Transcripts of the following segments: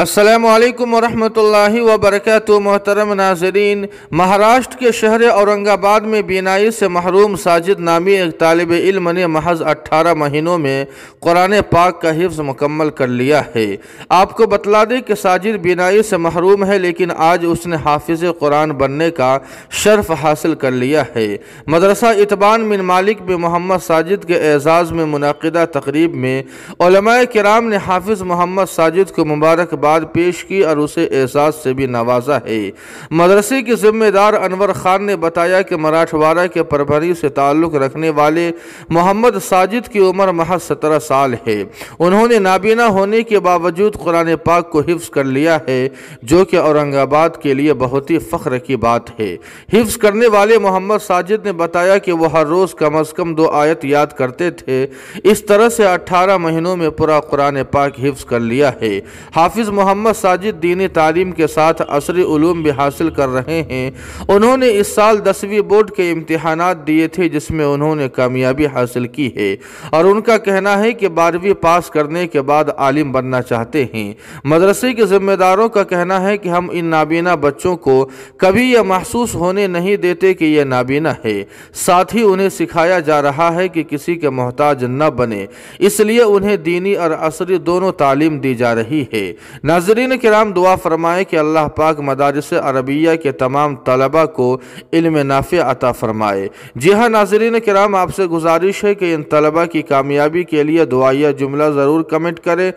السلام علیکم ورحمۃ اللہ وبرکاتہ۔ محترم ناظرین، مہاراشٹر کے شہر اورنگ آباد میں بینائی سے محروم ساجد نامی ایک طالب علم نے محض 18 مہینوں میں قرآن پاک کا حفظ مکمل کر لیا ہے۔ آپ کو بتلا دیں کہ ساجد بینائی سے محروم ہے، لیکن آج اس نے حافظ قرآن بننے کا شرف حاصل کر لیا ہے۔ مدرسہ اتبان بن مالک میں محمد ساجد کے اعزاز میں منعقدہ تقریب میں علماء کرام نے حافظ محمد ساجد کو مبارکباد پیش کی اور اسے اعزاز سے بھی نوازا ہے۔ مدرسے کے ذمہ دار انور خان نے بتایا کہ مراٹھواڑہ کے پربھنی سے تعلق رکھنے والے محمد ساجد کی عمر محض 17 سال ہے۔ انہوں نے نابینا ہونے کے باوجود قرآن پاک کو حفظ کر لیا ہے، جو کہ اورنگ آباد کے لیے بہت ہی فخر کی بات ہے۔ حفظ کرنے والے محمد ساجد نے بتایا کہ وہ ہر روز کم از کم 2 آیت یاد کرتے تھے۔ اس طرح سے 18 مہینوں میں پورا قرآن پاک حفظ کر لیا ہے۔ حافظ محمد ساجد دینی تعلیم کے ساتھ عصری علوم بھی حاصل کر رہے ہیں۔ انہوں نے اس سال 10ویں بورڈ کے امتحانات دیے تھے، جس میں انہوں نے کامیابی حاصل کی ہے، اور ان کا کہنا ہے کہ 12ویں پاس کرنے کے بعد عالم بننا چاہتے ہیں۔ مدرسے کے ذمہ داروں کا کہنا ہے کہ ہم ان نابینا بچوں کو کبھی یہ محسوس ہونے نہیں دیتے کہ یہ نابینا ہے، ساتھ ہی انہیں سکھایا جا رہا ہے کہ کسی کے محتاج نہ بنے، اس لیے انہیں دینی اور عصری دونوں تعلیم دی جا رہی ہے۔ ناظرین کرام، دعا فرمائیں کہ اللہ پاک مدارس عربیہ کے تمام طلبہ کو علم نافع عطا فرمائے۔ جی ہاں ناظرین کرام، آپ سے گزارش ہے کہ ان طلبہ کی کامیابی کے لیے دعائیہ جملہ ضرور کمنٹ کریں،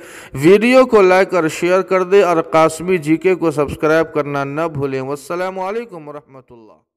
ویڈیو کو لائک اور شیئر کر دیں، اور قاسمی جی کے کو سبسکرائب کرنا نہ بھولیں۔ والسلام علیکم ورحمۃ اللہ۔